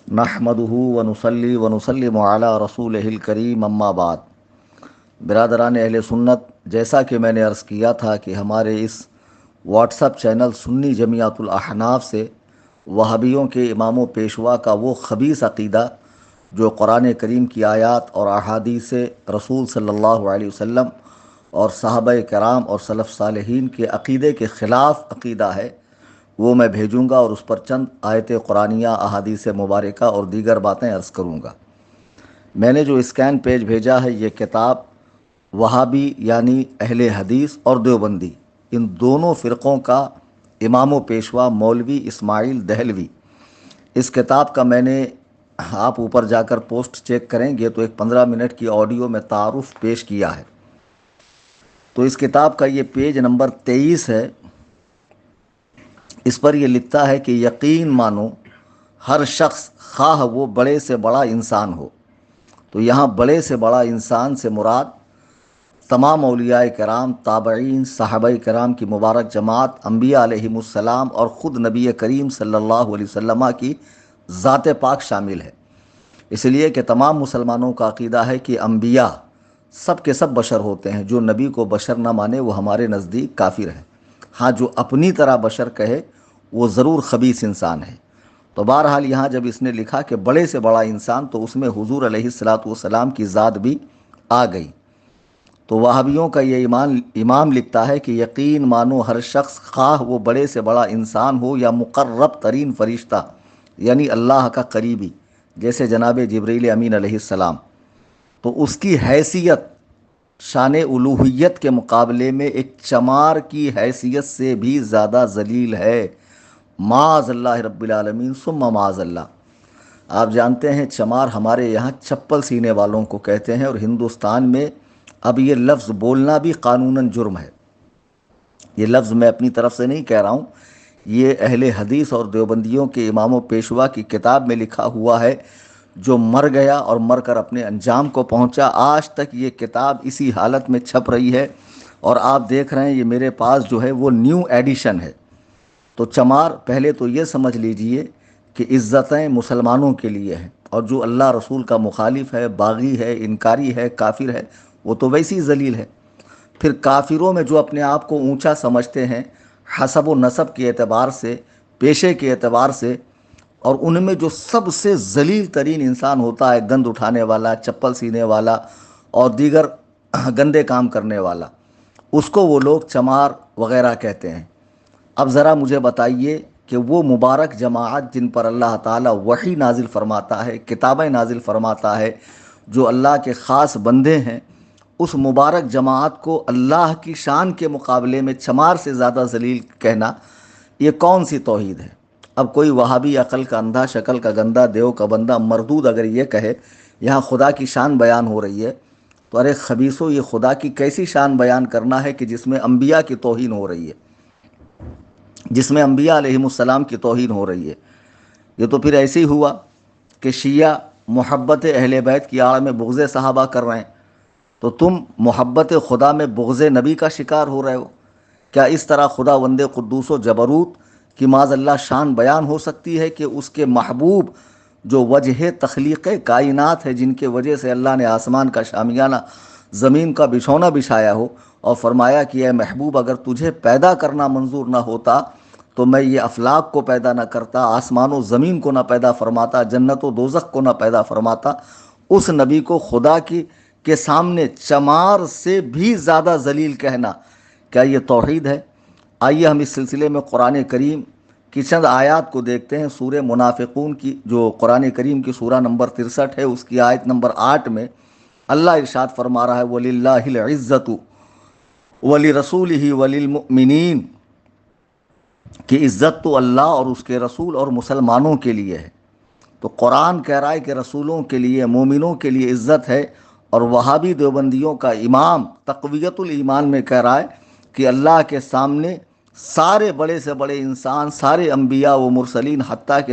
نحمدہ ونصلی ونسلم علی رسولہ الکریم اما بعد۔ برادران اہل سنت، جیسا کہ میں نے عرض کیا تھا کہ ہمارے اس واٹس ایپ چینل سنی جمعیت الاحناف سے وہابیوں کے امام و پیشوا کا وہ خبیث عقیدہ جو قرآن کریم کی آیات اور احادیث رسول صلی اللہ علیہ وسلم اور صحابہ کرام اور سلف صالحین کے عقیدے کے خلاف عقیدہ ہے، وہ میں بھیجوں گا اور اس پر چند آیت قرآنیہ، احادیث مبارکہ اور دیگر باتیں عرض کروں گا۔ میں نے جو اسکین پیج بھیجا ہے، یہ کتاب وہابی یعنی اہل حدیث اور دیوبندی، ان دونوں فرقوں کا امام و پیشوا مولوی اسماعیل دہلوی، اس کتاب کا میں نے، آپ اوپر جا کر پوسٹ چیک کریں گے تو ایک 15 منٹ کی آڈیو میں تعارف پیش کیا ہے۔ تو اس کتاب کا یہ پیج نمبر 23 ہے۔ اس پر یہ لکھتا ہے کہ یقین مانو ہر شخص، خواہ وہ بڑے سے بڑا انسان ہو۔ تو یہاں بڑے سے بڑا انسان سے مراد تمام اولیاء کرام، تابعین، صحابہ کرام کی مبارک جماعت، انبیاء علیہم السلام اور خود نبی کریم صلی اللہ علیہ وسلم کی ذات پاک شامل ہے۔ اس لیے کہ تمام مسلمانوں کا عقیدہ ہے کہ انبیاء سب کے سب بشر ہوتے ہیں۔ جو نبی کو بشر نہ مانے وہ ہمارے نزدیک کافر ہے۔ ہاں، جو اپنی طرح بشر کہے وہ ضرور خبیث انسان ہے۔ تو بہرحال یہاں جب اس نے لکھا کہ بڑے سے بڑا انسان، تو اس میں حضور علیہ الصلاۃ والسلام کی ذات بھی آ گئی۔ تو وہابیوں کا یہ امام لکھتا ہے کہ یقین مانو ہر شخص، خواہ وہ بڑے سے بڑا انسان ہو یا مقرب ترین فرشتہ یعنی اللہ کا قریبی، جیسے جناب جبریل امین علیہ السلام، تو اس کی حیثیت شان الوہیت کے مقابلے میں ایک چمار کی حیثیت سے بھی زیادہ ذلیل ہے۔ معاذ اللہ رب العالمین ثم معاذ اللہ۔ آپ جانتے ہیں چمار ہمارے یہاں چپل سینے والوں کو کہتے ہیں، اور ہندوستان میں اب یہ لفظ بولنا بھی قانوناً جرم ہے۔ یہ لفظ میں اپنی طرف سے نہیں کہہ رہا ہوں، یہ اہل حدیث اور دیوبندیوں کے امام و پیشوا کی کتاب میں لکھا ہوا ہے، جو مر گیا اور مر کر اپنے انجام کو پہنچا۔ آج تک یہ کتاب اسی حالت میں چھپ رہی ہے، اور آپ دیکھ رہے ہیں یہ میرے پاس جو ہے وہ نیو ایڈیشن ہے۔ تو چمار، پہلے تو یہ سمجھ لیجئے کہ عزتیں مسلمانوں کے لیے ہیں، اور جو اللہ رسول کا مخالف ہے، باغی ہے، انکاری ہے، کافر ہے، وہ تو ویسی ذلیل ہے۔ پھر کافروں میں جو اپنے آپ کو اونچا سمجھتے ہیں حسب و نسب کے اعتبار سے، پیشے کے اعتبار سے، اور ان میں جو سب سے ذلیل ترین انسان ہوتا ہے، گند اٹھانے والا، چپل سینے والا اور دیگر گندے کام کرنے والا، اس کو وہ لوگ چمار وغیرہ کہتے ہیں۔ اب ذرا مجھے بتائیے کہ وہ مبارک جماعت جن پر اللہ تعالیٰ وحی نازل فرماتا ہے، کتابیں نازل فرماتا ہے، جو اللہ کے خاص بندے ہیں، اس مبارک جماعت کو اللہ کی شان کے مقابلے میں چمار سے زیادہ ذلیل کہنا، یہ کون سی توحید ہے؟ اب کوئی وہابی عقل کا اندھا، شکل کا گندہ، دیو کا بندہ، مردود اگر یہ کہے یہاں خدا کی شان بیان ہو رہی ہے، تو ارے خبیثو، یہ خدا کی کیسی شان بیان کرنا ہے کہ جس میں انبیاء کی توہین ہو رہی ہے، جس میں انبیاء علیہم السلام کی توہین ہو رہی ہے؟ یہ تو پھر ایسے ہی ہوا کہ شیعہ محبت اہل بیت کی آڑ میں بغض صحابہ کر رہے ہیں، تو تم محبت خدا میں بغض نبی کا شکار ہو رہے ہو۔ کیا اس طرح خدا وند قدوس و جبروت کی معاذ اللہ شان بیان ہو سکتی ہے کہ اس کے محبوب جو وجہ تخلیق کائنات ہے، جن کے وجہ سے اللہ نے آسمان کا شامیانہ، زمین کا بچھونا بچھایا ہو، اور فرمایا کہ اے محبوب، اگر تجھے پیدا کرنا منظور نہ ہوتا تو میں یہ افلاک کو پیدا نہ کرتا، آسمان و زمین کو نہ پیدا فرماتا، جنت و دوزخ کو نہ پیدا فرماتا۔ اس نبی کو خدا کے سامنے چمار سے بھی زیادہ ذلیل کہنا، کیا یہ توحید ہے؟ آئیے ہم اس سلسلے میں قرآن کریم کی چند آیات کو دیکھتے ہیں۔ سورہ منافقون کی، جو قرآن کریم کی سورہ نمبر 63 ہے، اس کی آیت نمبر 8 میں اللہ ارشاد فرما رہا ہے، وَلِلَّهِ الْعِزَّةُ وَلِرَسُولِهِ وَلِلْمُؤْمِنِينَ، کہ عزت تو اللہ اور اس کے رسول اور مسلمانوں کے لیے ہے۔ تو قرآن کہہ رہا ہے کہ رسولوں کے لیے، مومنوں کے لیے عزت ہے، اور وہابی دیوبندیوں کا امام تقویت الایمان میں کہہ رہا ہے کہ اللہ کے سامنے سارے بڑے سے بڑے انسان، سارے انبیاء و مرسلین، حتیٰ کہ